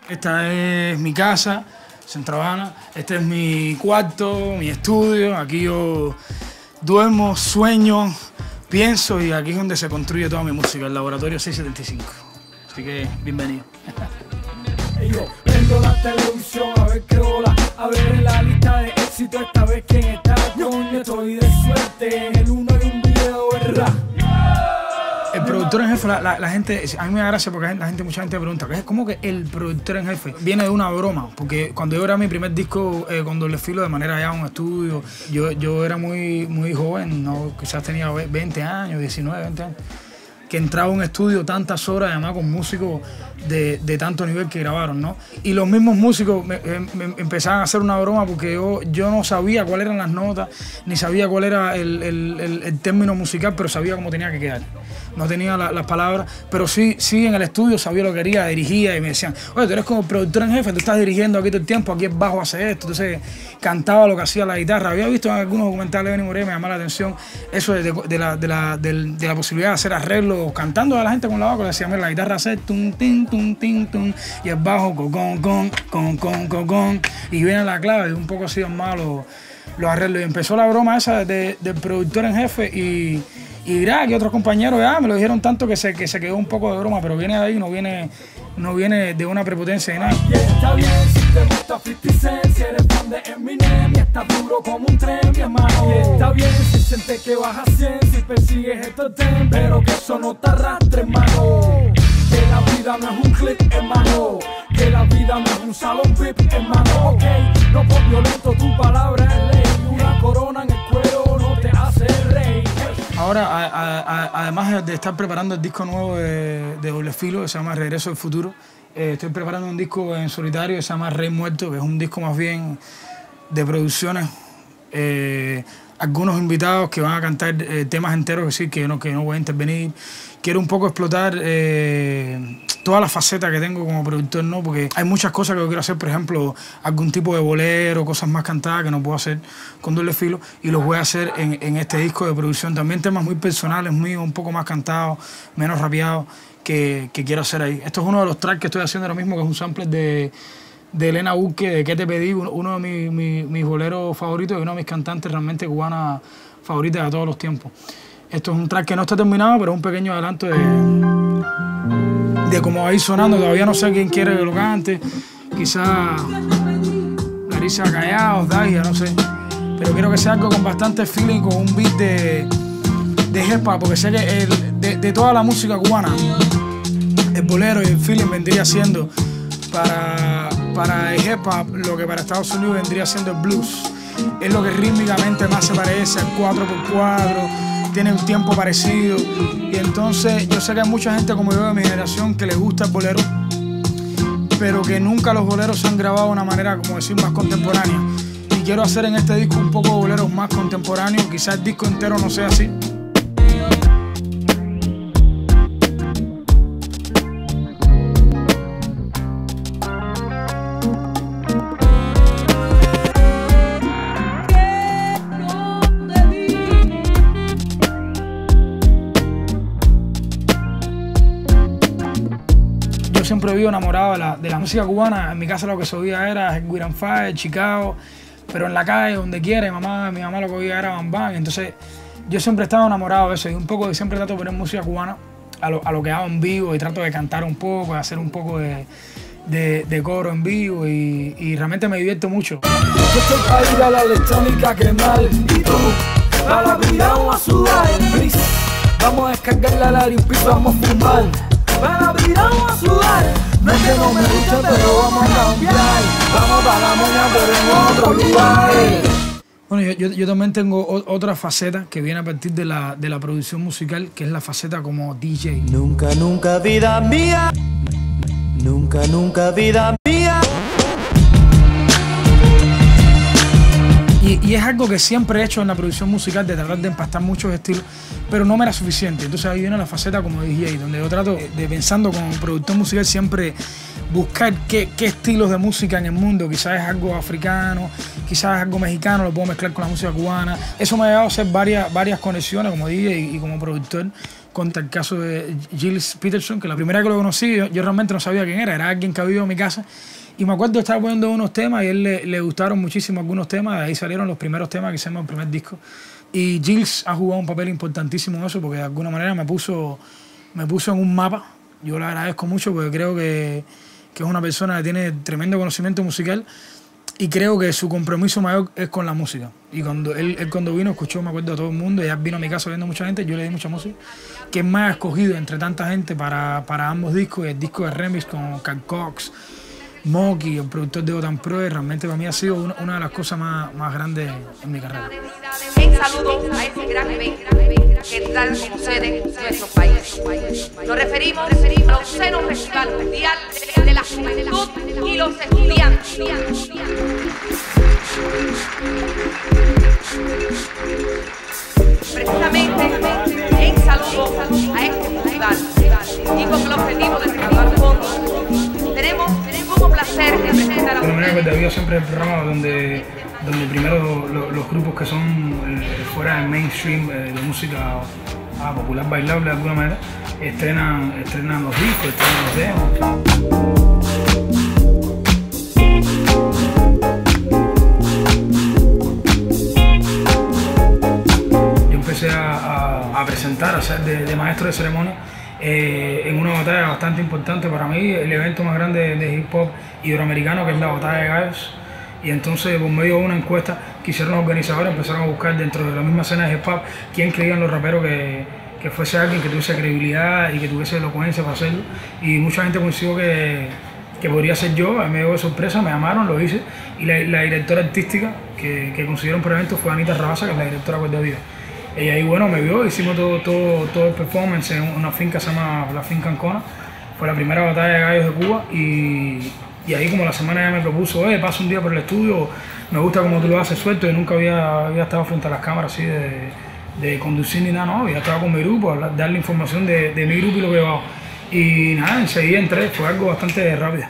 Esta es mi casa, Centro Habana. Este es mi cuarto, mi estudio. Aquí yo duermo, sueño, pienso y aquí es donde se construye toda mi música, el Laboratorio 675. Así que, bienvenido. Yo prendo la televisión a ver qué hola, a ver la lista de éxito esta vez quién está. Coño, estoy de suerte en el uno de un video, ¿verdad? El productor en jefe, la gente, a mí me da gracia porque mucha gente pregunta, ¿cómo que el productor en jefe? Viene de una broma, porque cuando yo grabé mi primer disco con Doble Filo de manera ya en un estudio, yo era muy joven, ¿no? Quizás tenía 20 años, 19, 20 años, que entraba a un estudio tantas horas, además con músicos de tanto nivel que grabaron, ¿no? Y los mismos músicos me empezaban a hacer una broma porque yo no sabía cuáles eran las notas, ni sabía cuál era el término musical, pero sabía cómo tenía que quedar. No tenía las palabras, pero sí en el estudio sabía lo que quería, dirigía y me decían, oye, tú eres como productor en jefe, tú estás dirigiendo aquí todo el tiempo, aquí el bajo hace esto, entonces cantaba lo que hacía la guitarra. Había visto en algunos documentales de Benny Moré, me llamaba la atención eso de la posibilidad de hacer arreglos cantando a la gente con la bajo, le decía, mira, la guitarra hace tum, tin, tum, tin, tum, y el bajo con, y viene la clave, y un poco así malo los arreglos. Y empezó la broma esa del productor en jefe y dirá que otros compañeros me lo dijeron tanto que se quedó un poco de broma, pero viene de ahí, no viene de una prepotencia ni nada. Y está bien si te gusta 50 Cent, si eres fan de Eminem y estás duro como un tren, mi hermano. Y está bien si sientes que vas a 100, si persigues estos ten, pero que eso no te arrastre, hermano. Que la vida no es un clip, hermano. Que la vida no es un salón VIP, hermano. Ok, no por violento tu palabra es ley. Una corona en el cuero no te hace rey. Ahora, además de estar preparando el disco nuevo de Doble Filo, que se llama Regreso al Futuro, estoy preparando un disco en solitario que se llama Rey Muerto, que es un disco más bien de producciones. Algunos invitados que van a cantar temas enteros, que no voy a intervenir. Quiero un poco explotar toda la faceta que tengo como productor, ¿no? Porque hay muchas cosas que yo quiero hacer, por ejemplo, algún tipo de bolero, cosas más cantadas que no puedo hacer con Doble Filo, y los voy a hacer en este disco de producción. También temas muy personales míos, un poco más cantados, menos rapeados, que quiero hacer ahí. Esto es uno de los tracks que estoy haciendo ahora mismo, que es un sample de Elena Burke, de ¿Qué te pedí? Uno de mis boleros favoritos y una de mis cantantes realmente cubanas favoritas de todos los tiempos. Esto es un track que no está terminado, pero es un pequeño adelanto de cómo va a ir sonando. Todavía no sé quién quiere que lo cante. Quizá Larissa Callados, Dagia, no sé. Pero quiero que sea algo con bastante feeling, con un beat de hip hop, porque sé que de toda la música cubana, el bolero y el feeling vendría siendo para el hip hop lo que para Estados Unidos vendría siendo el blues. Es lo que rítmicamente más se parece al 4x4. Tiene un tiempo parecido, y entonces yo sé que hay mucha gente como yo de mi generación que le gusta el bolero, pero que nunca los boleros se han grabado de una manera, como decir, más contemporánea. Y quiero hacer en este disco un poco de boleros más contemporáneos, quizás el disco entero no sea así. Siempre vivo enamorado de la música cubana. En mi casa lo que se oía era Guiran Fire, Chicago, pero en la calle, donde quiera, mi mamá lo que oía era Bam Bam. Entonces yo siempre he estado enamorado de eso, y un poco siempre trato de poner música cubana a lo que hago en vivo, y trato de cantar un poco, de hacer un poco de coro en vivo, y realmente me divierto mucho. Yo estoy para ir a la electrónica a quemar, y tú a la vida vamos a sudar, please. Vamos a descargar la y un piso, vamos a fumar. Para abrir vamos a sudar. No es que no me guste, pero vamos a cambiar. Vamos para la moña, pero en otro lugar. Bueno, yo también tengo otra faceta que viene a partir de la producción musical, que es la faceta como DJ. Nunca, nunca, vida mía. Nunca, nunca, vida mía. Y es algo que siempre he hecho en la producción musical, de tratar de empastar muchos estilos, pero no me era suficiente. Entonces ahí viene la faceta como DJ, donde yo trato de, pensando como productor musical, siempre buscar qué estilos de música en el mundo. Quizás es algo africano, quizás es algo mexicano, lo puedo mezclar con la música cubana. Eso me ha llevado a hacer varias conexiones como DJ y como productor contra el caso de Gilles Peterson, que la primera vez que lo conocí yo realmente no sabía quién era alguien que había en mi casa. Y me acuerdo estaba poniendo unos temas y a él le gustaron muchísimo algunos temas, de ahí salieron los primeros temas que hicimos en el primer disco. Y Gilles ha jugado un papel importantísimo en eso porque de alguna manera me puso en un mapa. Yo le agradezco mucho porque creo que es una persona que tiene tremendo conocimiento musical y creo que su compromiso mayor es con la música. Y cuando él cuando vino escuchó, me acuerdo, a todo el mundo, y vino a mi casa viendo mucha gente, yo le di mucha música, que es más escogido entre tanta gente para ambos discos, el disco de remix con Carl Cox, Moki, el productor de Otan Pro, realmente para mí ha sido una de las cosas más grandes en mi carrera. En saludo a ese gran evento que trae como sede nuestro país. Nos referimos al obsceno Festival Mundial de la Juventud y los Estudiantes. Precisamente en saludo a este festival y con el objetivo de recaudar fondos, tenemos como placer de presentar a de manera que había siempre el programa donde primero los grupos que son fuera del mainstream de música popular bailable de alguna manera estrenan los discos, estrenan los demos. Yo empecé a presentar, a ser de maestro de ceremonia en una batalla bastante importante para mí, el evento más grande de hip hop iberoamericano, que es la Batalla de Gallos. Y entonces, por medio de una encuesta que hicieron los organizadores, empezaron a buscar dentro de la misma escena de hip hop quién creían los raperos que fuese alguien que tuviese credibilidad y que tuviese elocuencia para hacerlo. Y mucha gente coincidió que podría ser yo. A mí me dio de sorpresa, me llamaron, lo hice. Y la directora artística que consiguieron por el evento fue Anita Rabasa, que es la directora de Vida. Ella ahí, bueno, me vio, hicimos todo el performance en una finca que se llama la Finca Ancona. Fue la primera batalla de gallos de Cuba y ahí como la semana ya me propuso, pasa un día por el estudio, me gusta como tú lo haces suelto. Yo nunca había estado frente a las cámaras así de conducir ni nada, no, había estado con mi grupo, darle información de mi grupo y lo que llevaba. Y nada, enseguida entré, fue algo bastante rápido.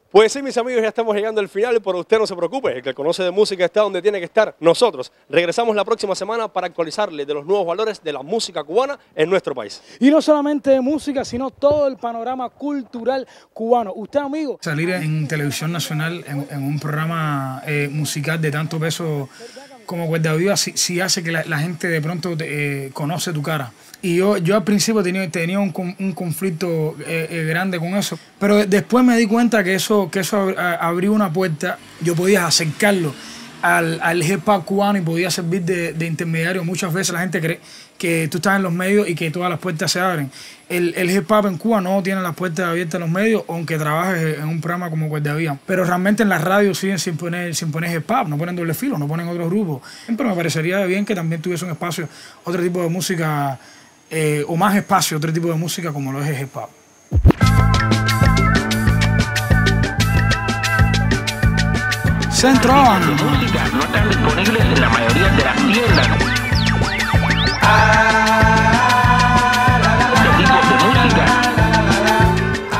Pues sí, mis amigos, ya estamos llegando al final, pero usted no se preocupe, el que conoce de música está donde tiene que estar. Nosotros regresamos la próxima semana para actualizarle de los nuevos valores de la música cubana en nuestro país. Y no solamente de música, sino todo el panorama cultural cubano. Usted, amigo. Salir en televisión nacional, en un programa musical de tanto peso como Cuerda Viva, sí hace que la gente de pronto conoce tu cara. Y yo al principio tenía un conflicto grande con eso, pero después me di cuenta que eso abrió una puerta. Yo podía acercarlo al hip hop cubano y podía servir de intermediario. Muchas veces la gente cree que tú estás en los medios y que todas las puertas se abren. El hip hop en Cuba no tiene las puertas abiertas en los medios, aunque trabajes en un programa como Cuerda Viva. Pero realmente en las radios siguen sin poner hip hop, no ponen doble filo, no ponen otros grupos. Pero me parecería bien que también tuviese un espacio, otro tipo de música, o más espacio, otro tipo de música como lo es el hip hop. Centro Habana. Música no están disponibles en la mayoría de las tiendas. Este tipo de música.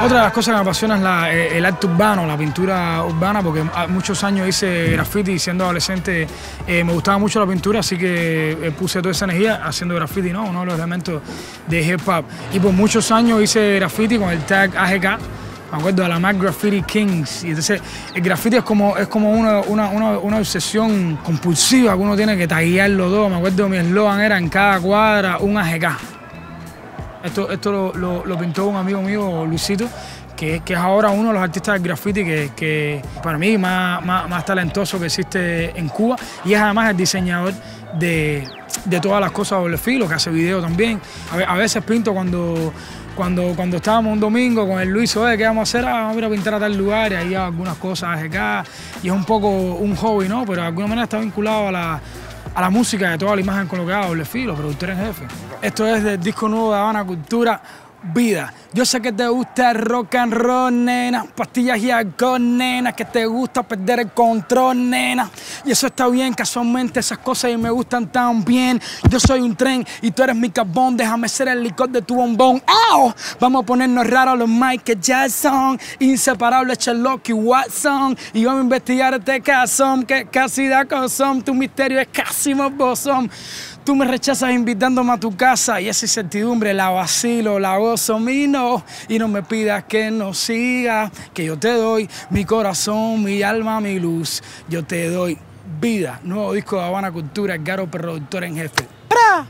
Otra de las cosas que me apasiona es el arte urbano, la pintura urbana, porque muchos años hice graffiti siendo adolescente. Me gustaba mucho la pintura, así que puse toda esa energía haciendo graffiti, ¿no? Uno de los elementos de hip hop. Y por muchos años hice graffiti con el tag AGK. Me acuerdo de la Mad Graffiti Kings. Y entonces el graffiti es como una obsesión compulsiva que uno tiene que taguearlo todo. Me acuerdo mi eslogan era en cada cuadra un AGK. Esto lo pintó un amigo mío, Luisito, que es ahora uno de los artistas del graffiti que para mí más talentoso que existe en Cuba, y es además el diseñador de todas las cosas doble filo, que hace video también. A veces pinto cuando estábamos un domingo con el Luis, ¿qué vamos a hacer? Vamos a ir a pintar a tal lugar, y ahí hay algunas cosas AGK, y es un poco un hobby, ¿no? Pero de alguna manera está vinculado a la música, de toda la imagen colocada, doble filo, productor en jefe. Esto es del disco nuevo de Habana Cultura, Vida. Yo sé que te gusta el rock and roll, nena, pastillas y alcohol, nena, que te gusta perder el control, nena. Y eso está bien, casualmente esas cosas y me gustan tan bien. Yo soy un tren y tú eres mi carbón, déjame ser el licor de tu bombón. ¡Au! Vamos a ponernos raros los Michael Jackson, inseparables Sherlock y Watson. Y vamos a investigar este caso, que casi da cosón, tu misterio es casi morbosón. Tú me rechazas invitándome a tu casa y esa incertidumbre la vacilo, la gozo, no. Y no me pidas que no siga, que yo te doy mi corazón, mi alma, mi luz. Yo te doy vida. Nuevo disco de Habana Cultura, Edgaro, productor en jefe. ¡Pra!